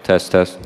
Test, test.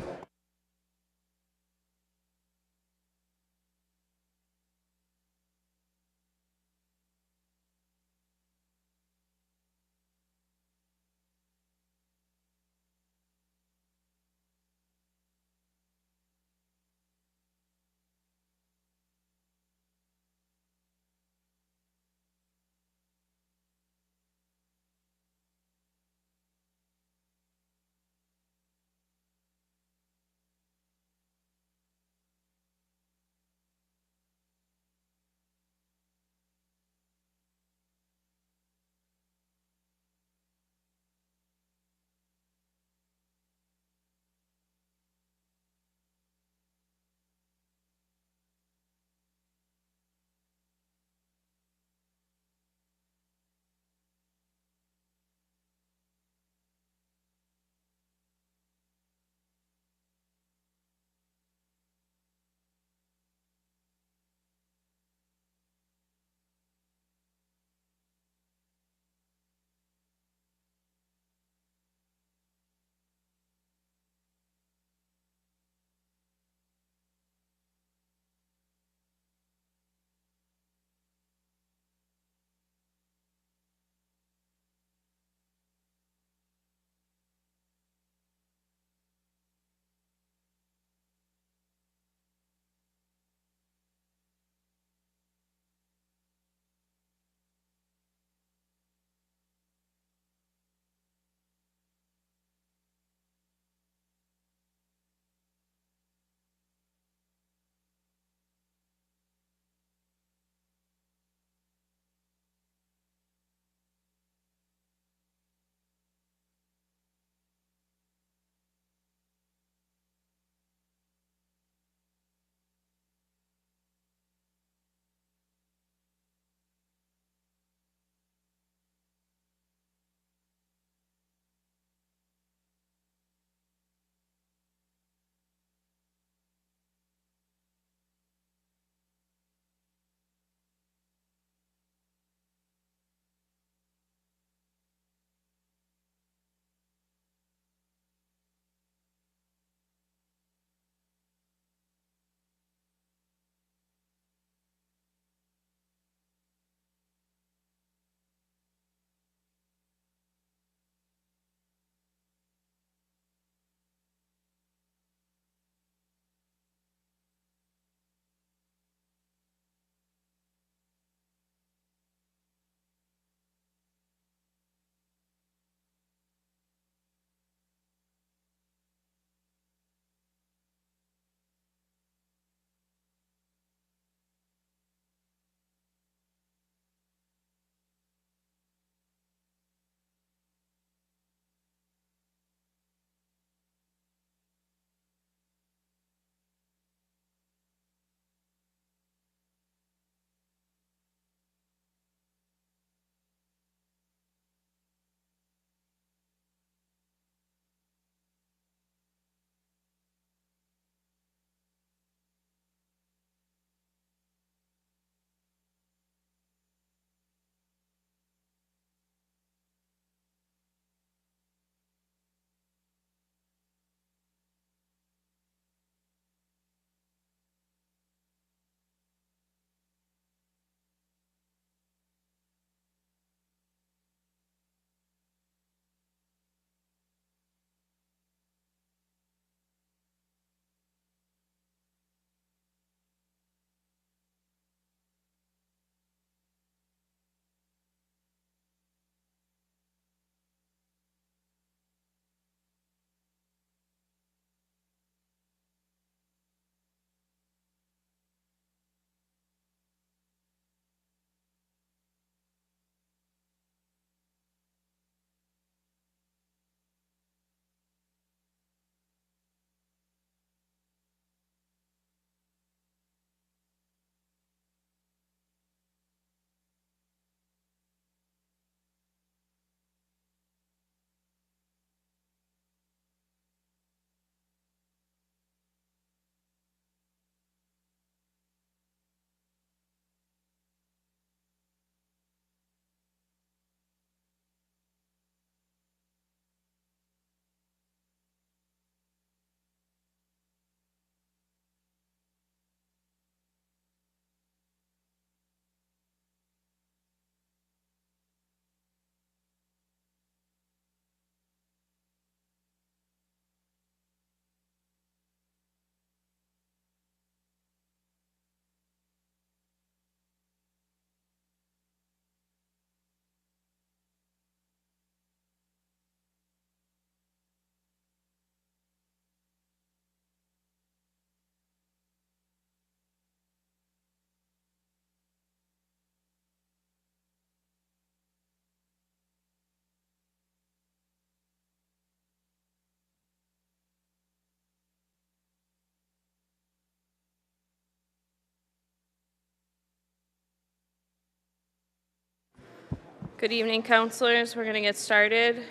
Good evening, councilors. We're going to get started.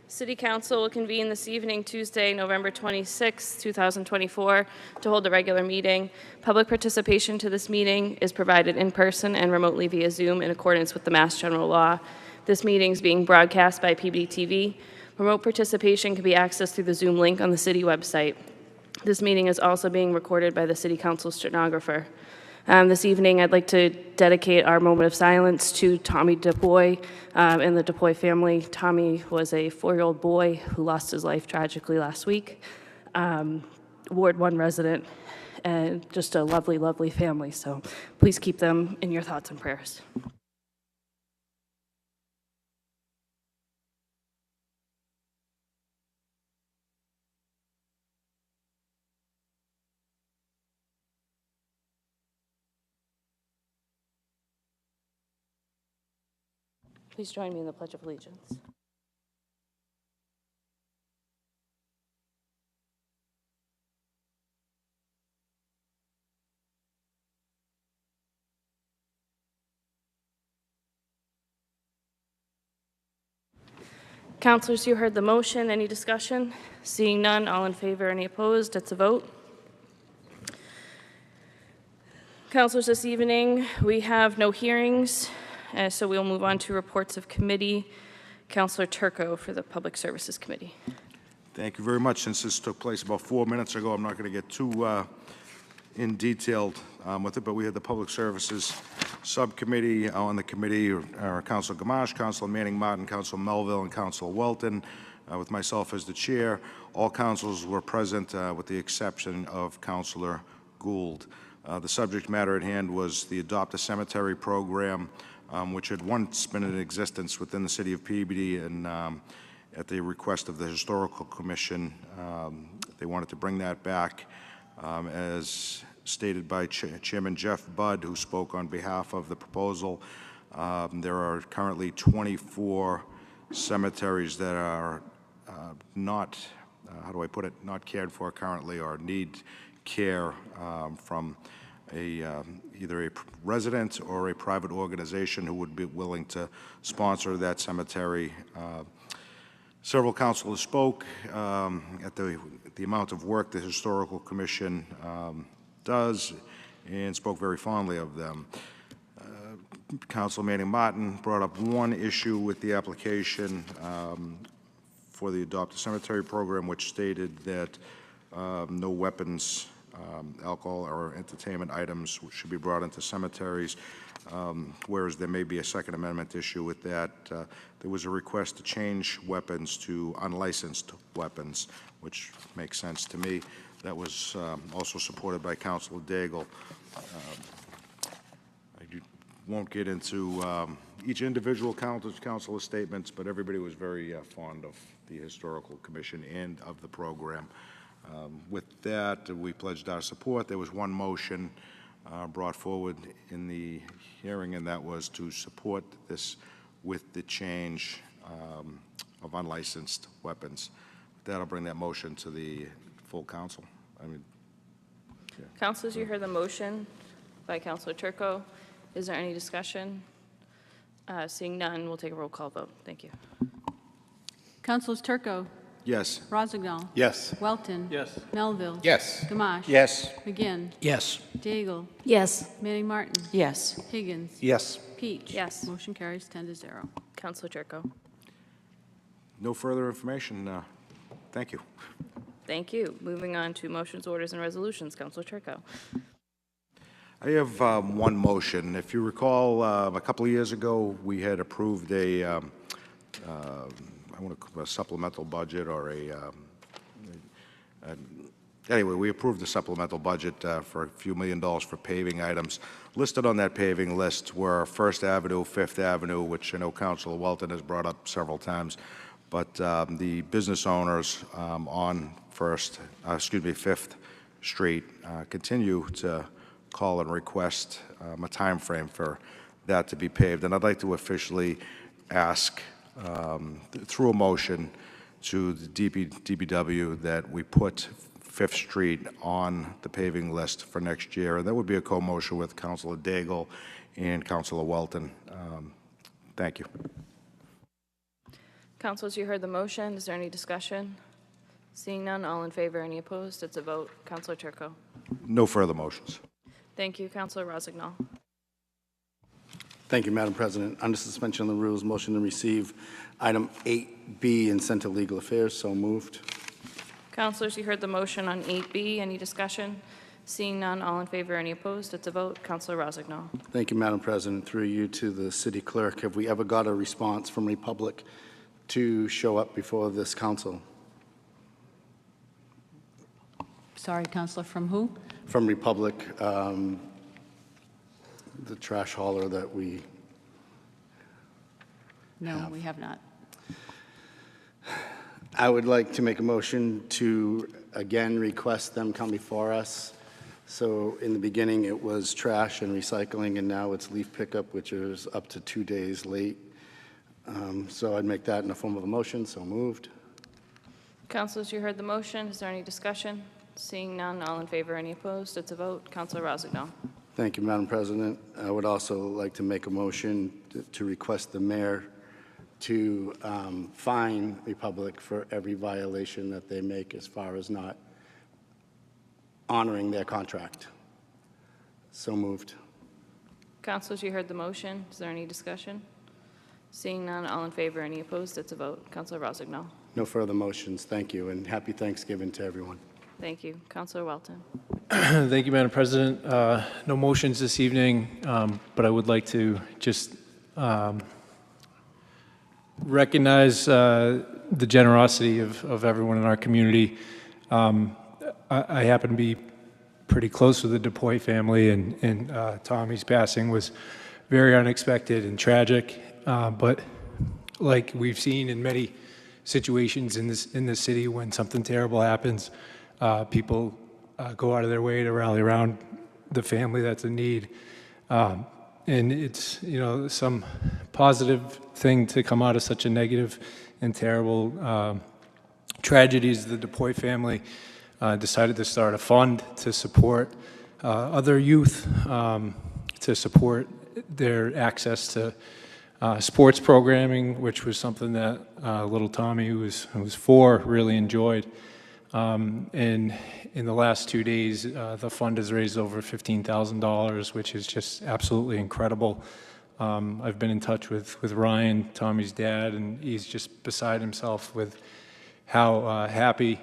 City Council will convene this evening, Tuesday, November 26, 2024, to hold a regular meeting. Public participation to this meeting is provided in person and remotely via Zoom in accordance with the Mass General Law. This meeting is being broadcast by Peabody TV. Remote participation can be accessed through the Zoom link on the city website. This meeting is also being recorded by the City Council stenographer. This evening, I'd like to dedicate our moment of silence to Tommy DuPoy and the DuPoy family. Tommy was a 4-year-old boy who lost his life tragically last week. Ward 1 resident, and just a lovely, lovely family. So please keep them in your thoughts and prayers. Please join me in the Pledge of Allegiance. Councilors, you heard the motion. Any discussion? Seeing none, all in favor, any opposed? It's a vote. Councilors, this evening we have no hearings, so we'll move on to reports of committee. Councilor Turco for the Public Services Committee. Thank you very much. Since this took place about 4 minutes ago, I'm not going to get too in detailed with it, but we had the Public Services Subcommittee. On the committee are Councilor Gamache, Councilor Manning Martin, Councilor Melville, and Councilor Welton, with myself as the chair. All councilors were present with the exception of Councilor Gould. The subject matter at hand was the Adopt a Cemetery program, which had once been in existence within the city of Peabody, and at the request of the Historical Commission, they wanted to bring that back. As stated by Chairman Jeff Budd, who spoke on behalf of the proposal, there are currently 24 cemeteries that are not, how do I put it, not cared for currently or need care from either a resident or a private organization who would be willing to sponsor that cemetery. Several councilors spoke at the amount of work the Historical Commission does and spoke very fondly of them. Councilor Manning Martin brought up one issue with the application for the Adopt a Cemetery program, which stated that no weapons, alcohol, or entertainment items should be brought into cemeteries, whereas there may be a Second Amendment issue with that. There was a request to change weapons to unlicensed weapons, which makes sense to me. That was also supported by Councilor Daigle. I won't get into each individual councilor's statements, but everybody was very fond of the Historical Commission and of the program. With that, we pledged our support. There was one motion brought forward in the hearing, and that was to support this with the change of unlicensed weapons. With that, I'll bring that motion to the full council. Yeah. Councilors, you heard the motion by Councilor Turco. Is there any discussion? Seeing none, we'll take a roll call vote. Thank you. Councilors Turco. Yes. Rozignol. Yes. Welton. Yes. Melville. Yes. Gamache. Yes. McGinn. Yes. Daigle. Yes. Manning Martin. Yes. Higgins. Yes. Peach. Yes. Motion carries 10-0. Councilor Turco. No further information. Thank you. Thank you. Moving on to motions, orders, and resolutions. Councilor Turco. I have one motion. If you recall, a couple of years ago, we had approved a supplemental budget, or anyway, we approved a supplemental budget for a few $1 million for paving items. Listed on that paving list were First Avenue, Fifth Avenue, which I know Councilor Welton has brought up several times, but the business owners on Fifth Street continue to call and request a time frame for that to be paved. And I'd like to officially ask through a motion to the DPW that we put Fifth Street on the paving list for next year. And that would be a co-motion with Councilor Daigle and Councilor Welton. Thank you. Councilors, you heard the motion. Is there any discussion? Seeing none, all in favor, any opposed? It's a vote. Councilor Turco. No further motions. Thank you. Councilor Rossignol. Thank you, Madam President. Under suspension of the rules, motion to receive item 8B and send to legal affairs. So moved. Councilors, you heard the motion on 8B. Any discussion? Seeing none, all in favor, any opposed? It's a vote. Councilor Rossignol. Thank you, Madam President. Through you to the city clerk, have we ever got a response from Republic to show up before this council? Sorry, Counselor, from who? From Republic, the trash hauler that we No, we have not. I would like to make a motion to, again, request them come before us. So in the beginning, it was trash and recycling, and now it's leaf pickup, which is up to 2 days late. So I'd make that in the form of a motion, so moved. Councilors, you heard the motion. Is there any discussion? Seeing none, all in favor, any opposed? It's a vote. Councilor Rossignol. Thank you, Madam President. I would also like to make a motion to request the mayor to fine Republic for every violation that they make as far as not honoring their contract. So moved. Councilors, you heard the motion. Is there any discussion? Seeing none, all in favor, any opposed? It's a vote. Councilor Rossignol. No further motions. Thank you, and happy Thanksgiving to everyone. Thank you. Councilor Welton. Thank you, Madam President. No motions this evening, but I would like to just recognize the generosity of everyone in our community. I happen to be pretty close with the DePoy family, and Tommy's passing was very unexpected and tragic. But like we've seen in many situations in this city, when something terrible happens, people go out of their way to rally around the family that's in need. And it's, some positive thing to come out of such a negative and terrible tragedies. The DePoy family decided to start a fund to support other youth, to support their access to sports programming, which was something that little Tommy, who was 4, really enjoyed. And in the last 2 days, the fund has raised over $15,000, which is just absolutely incredible. I've been in touch with Ryan, Tommy's dad, and he's just beside himself with how happy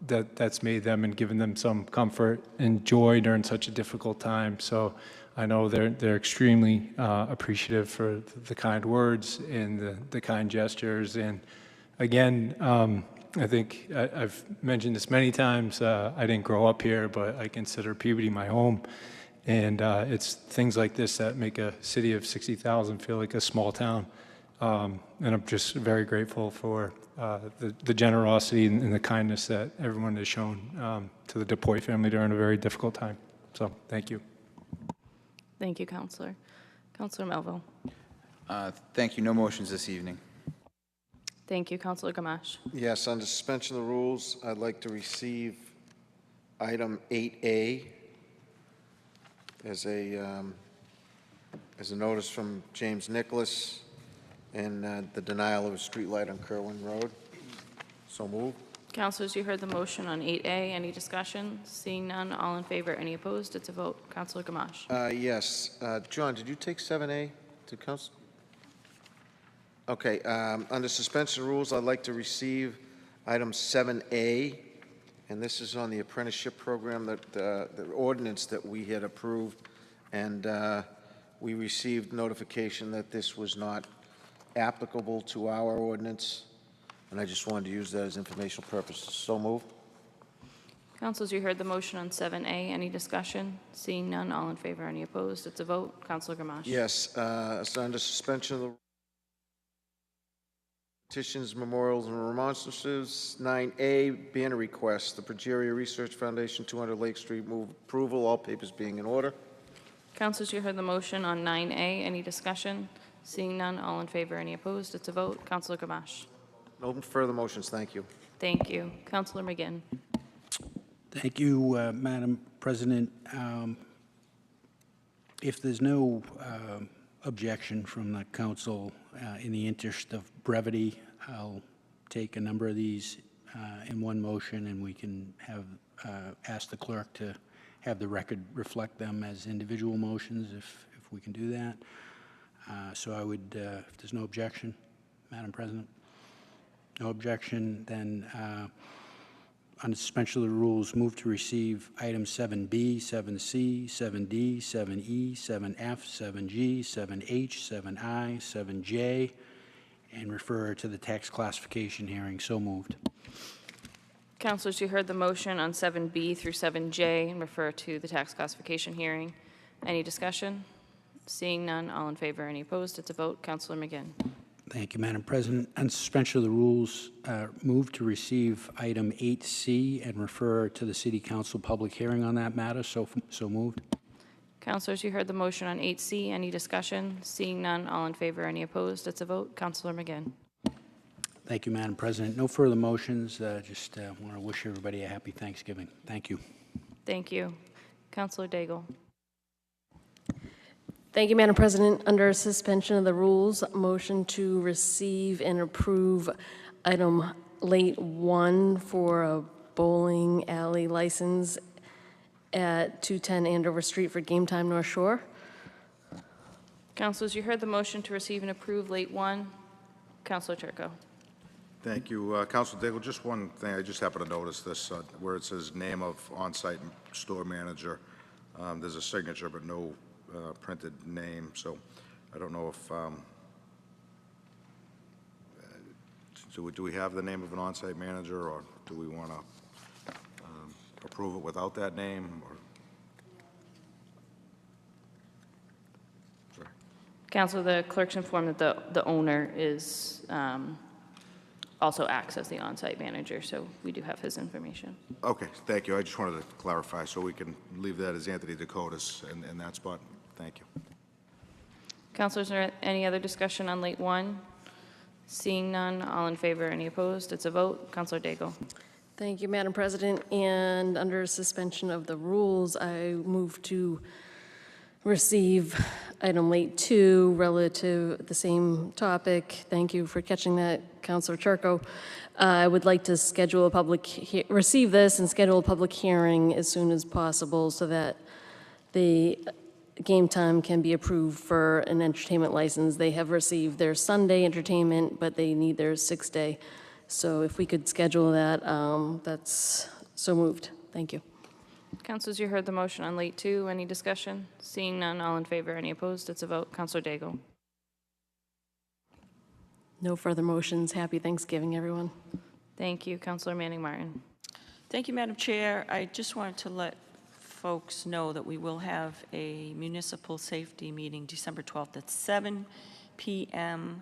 that's made them and given them some comfort and joy during such a difficult time. So I know they're extremely appreciative for the kind words and the kind gestures. And again, I think I've mentioned this many times. I didn't grow up here, but I consider Peabody my home. And it's things like this that make a city of 60,000 feel like a small town. And I'm just very grateful for the generosity and the kindness that everyone has shown to the DePoy family during a very difficult time. So thank you. Thank you, Councilor. Councilor Melville. Thank you. No motions this evening. Thank you, Councilor Gamache. Yes, under suspension of the rules, I'd like to receive item 8A as a notice from James Nicholas and the denial of a streetlight on Kerwin Road. So moved. Councilors, you heard the motion on 8A. Any discussion? Seeing none, all in favor, any opposed? It's a vote. Councilor Gamache. Yes. John, did you take 7A to council? Okay. Under suspension of rules, I'd like to receive item 7A, and this is on the apprenticeship program, that the ordinance that we had approved, and we received notification that this was not applicable to our ordinance, and I just wanted to use that as informational purposes. So moved. Councilors, you heard the motion on 7A. Any discussion? Seeing none, all in favor, any opposed? It's a vote. Councilor Gamache. Yes. So under suspension of the petitions, memorials, and remonstrances, 9A, banner request. The Progeria Research Foundation, 200 Lake Street, move approval, all papers being in order. Councilors, you heard the motion on 9A. Any discussion? Seeing none, all in favor, any opposed? It's a vote. Councilor Gamache. No further motions. Thank you. Thank you. Councilor McGinn. Thank you, Madam President. If there's no objection from the council. In the interest of brevity, I'll take a number of these in one motion, and we can have ask the clerk to have the record reflect them as individual motions if we can do that. So I would, if there's no objection, Madam President. No objection, then on suspension of the rules, move to receive items 7B, 7C, 7D, 7E, 7F, 7G, 7H, 7I, 7J, and refer to the tax classification hearing. So moved. Councilors, you heard the motion on 7B through 7J and refer to the tax classification hearing. Any discussion? Seeing none, all in favor, any opposed? It's a vote. Councilor McGinn. Thank you, Madam President. On suspension of the rules, move to receive item 8C and refer to the City Council public hearing on that matter. So moved. Councilors, you heard the motion on 8C. Any discussion? Seeing none, all in favor, any opposed? It's a vote. Councilor McGinn. Thank you, Madam President. No further motions. Just want to wish everybody a happy Thanksgiving. Thank you. Thank you. Councilor Daigle. Thank you, Madam President. Under suspension of the rules, motion to receive and approve item late 1 for a bowling alley license at 210 Andover Street for Game Time North Shore. Councilors, you heard the motion to receive and approve late 1. Councilor Turco. Thank you. Councilor Daigle, just one thing. I just happened to notice this, where it says name of on-site store manager. There's a signature, but no printed name, so I don't know if, do we have the name of an on-site manager, or do we want to approve it without that name? Or sorry. Councilor, the clerk's informed that the owner is also acts as the on-site manager, so we do have his information. Okay, thank you. I just wanted to clarify, so we can leave that as Anthony Dakotas in that spot. Thank you. Councilors, is there any other discussion on late 1? Seeing none, all in favor, any opposed? It's a vote. Councilor Daigle. Thank you, Madam President. And under suspension of the rules, I move to receive item late 2 relative to the same topic. Thank you for catching that, Councilor Turco. I would like to schedule a receive this and schedule a public hearing as soon as possible so that the Game Time can be approved for an entertainment license. They have received their Sunday entertainment, but they need their 6-day. So if we could schedule that, that's so moved. Thank you. Councilors, you heard the motion on late 2. Any discussion? Seeing none, all in favor, any opposed? It's a vote. Councilor Daigle. No further motions. Happy Thanksgiving, everyone. Thank you. Councilor Manning Martin. Thank you, Madam Chair. I just wanted to let folks know that we will have a municipal safety meeting December 12th at 7 p.m.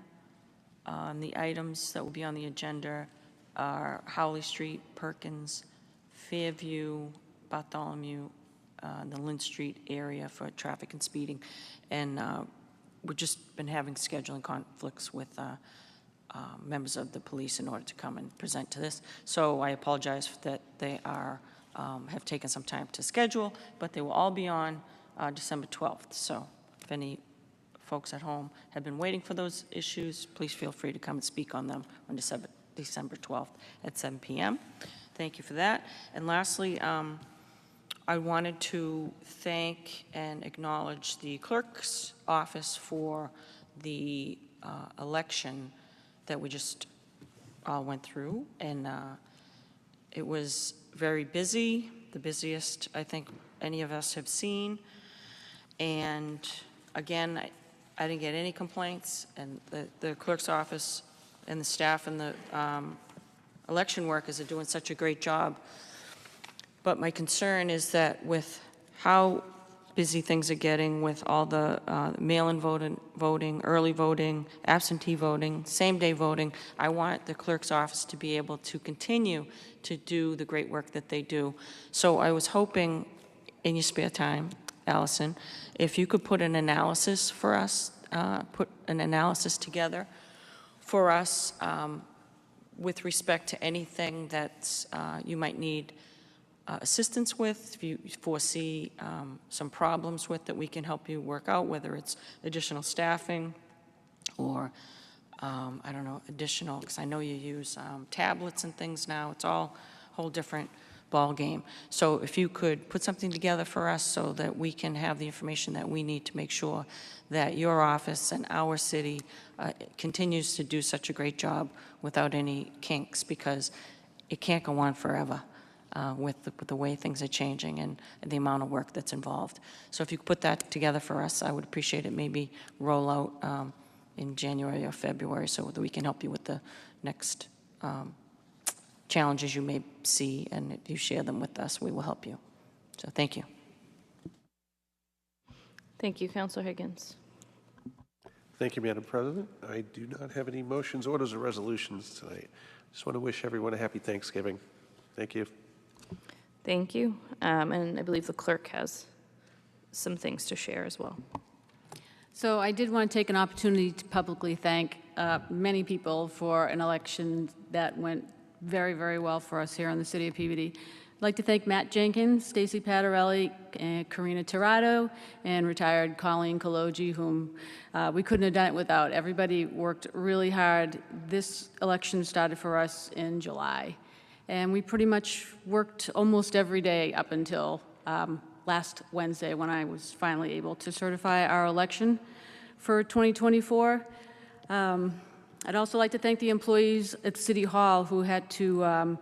The items that will be on the agenda are Howley Street, Perkins, Fairview, Bartholomew, the Lynn Street area for traffic and speeding. And we've just been having scheduling conflicts with members of the police in order to come and present to this. So I apologize that they are have taken some time to schedule, but they will all be on December 12th. So if any folks at home have been waiting for those issues, please feel free to come and speak on them on December 12th at 7 p.m. Thank you for that. And lastly, I wanted to thank and acknowledge the clerk's office for the election that we just all went through. And it was very busy, the busiest I think any of us have seen. And again, I didn't get any complaints, and the clerk's office and the staff and the election workers are doing such a great job. But my concern is that with how busy things are getting with all the mail-in voting, early voting, absentee voting, same-day voting, I want the clerk's office to be able to continue to do the great work that they do. So I was hoping, in your spare time, Allison, if you could put an analysis for us, put an analysis together for us with respect to anything that you might need assistance with, if you foresee some problems with that we can help you work out, whether it's additional staffing or, I don't know, additional, because I know you use tablets and things now. It's all a whole different ball game. So if you could put something together for us so that we can have the information that we need to make sure that your office and our city continues to do such a great job without any kinks, because it can't go on forever with the way things are changing and the amount of work that's involved. So if you could put that together for us, I would appreciate it. Maybe roll out in January or February so that we can help you with the next challenges you may see, and if you share them with us, we will help you. So thank you. Thank you, Councilor Higgins. Thank you, Madam President. I do not have any motions, orders, or resolutions tonight. Just want to wish everyone a happy Thanksgiving. Thank you. Thank you. And I believe the clerk has some things to share as well. So I did want to take an opportunity to publicly thank many people for an election that went very, very well for us here in the city of Peabody. I'd like to thank Matt Jenkins, Stacy Patarelli, and Karina Tirado, and retired Colleen Kaloji, whom we couldn't have done it without. Everybody worked really hard. This election started for us in July, and we pretty much worked almost every day up until last Wednesday, when I was finally able to certify our election for 2024. I'd also like to thank the employees at City Hall who had to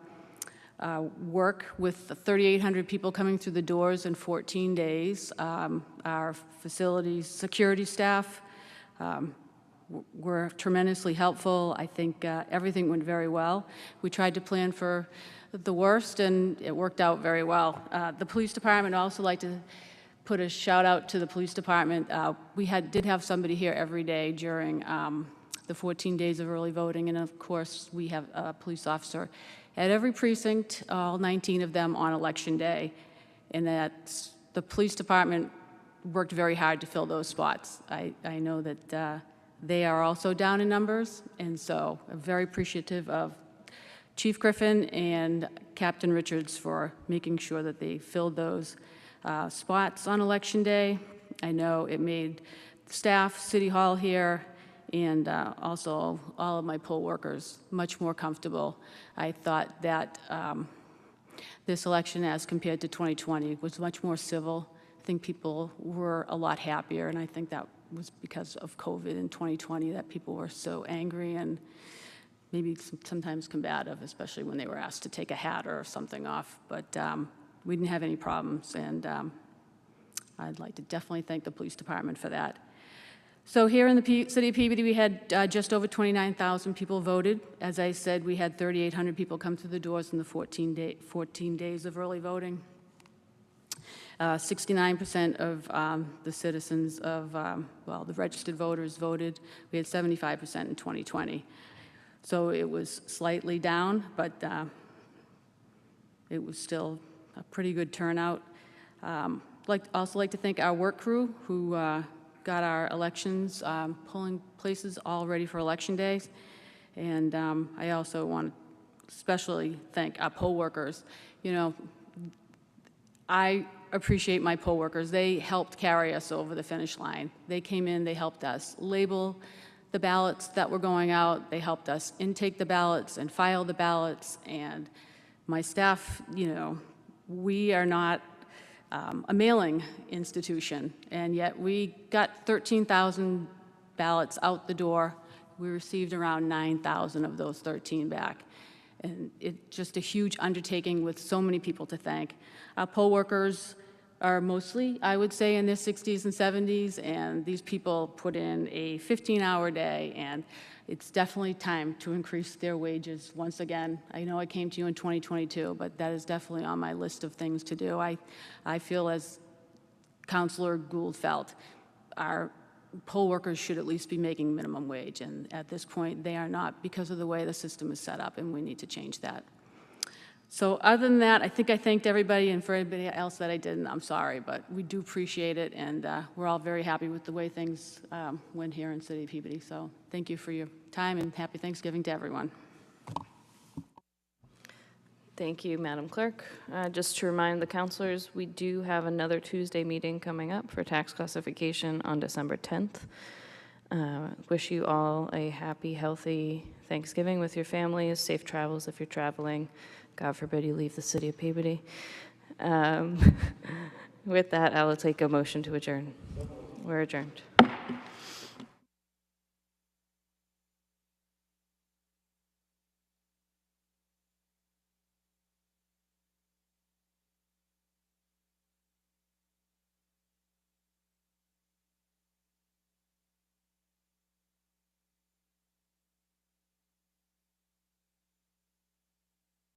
work with 3,800 people coming through the doors in 14 days. Our facilities security staff were tremendously helpful. I think everything went very well. We tried to plan for the worst, and it worked out very well. The police department, I'd also like to put a shout out to the police department. We did have somebody here every day during the 14 days of early voting, and of course we have a police officer at every precinct, all 19 of them on election day, and that the police department worked very hard to fill those spots. I know that they are also down in numbers, and so I'm very appreciative of Chief Griffin and Captain Richards for making sure that they filled those spots on election day. I know it made staff, City Hall here, and also all of my poll workers much more comfortable. I thought that this election, as compared to 2020, was much more civil. I think people were a lot happier, and I think that was because of COVID in 2020, that people were so angry and maybe sometimes combative, especially when they were asked to take a hat or something off. But we didn't have any problems, and I'd like to definitely thank the police department for that. So here in the city of Peabody, we had just over 29,000 people voted. As I said, we had 3,800 people come through the doors in the 14 days of early voting. 69% of the citizens of, the registered voters voted. We had 75% in 2020. So it was slightly down, but it was still a pretty good turnout. Also like to thank our work crew who got our elections, polling places all ready for election days. And I also want to especially thank our poll workers. You know, I appreciate my poll workers. They helped carry us over the finish line. They came in, they helped us label the ballots that were going out. They helped us intake the ballots and file the ballots. And my staff, you know, we are not a mailing institution, and yet we got 13,000 ballots out the door. We received around 9,000 of those 13 back. And it's just a huge undertaking with so many people to thank. Our poll workers are mostly, I would say, in their 60s and 70s, and these people put in a 15-hour day, and it's definitely time to increase their wages once again. I know I came to you in 2022, but that is definitely on my list of things to do. I feel, as Councilor Gould felt, our poll workers should at least be making minimum wage, and at this point they are not because of the way the system is set up, and we need to change that. So other than that, I think I thanked everybody, and for anybody else that I didn't, I'm sorry, but we do appreciate it, and we're all very happy with the way things went here in City of Peabody. So thank you for your time, and happy Thanksgiving to everyone. Thank you, Madam Clerk. Just to remind the councilors, we do have another Tuesday meeting coming up for tax classification on December 10th. Wish you all a happy, healthy Thanksgiving with your families, safe travels if you're traveling. God forbid you leave the city of Peabody. With that, I will take a motion to adjourn. We're adjourned.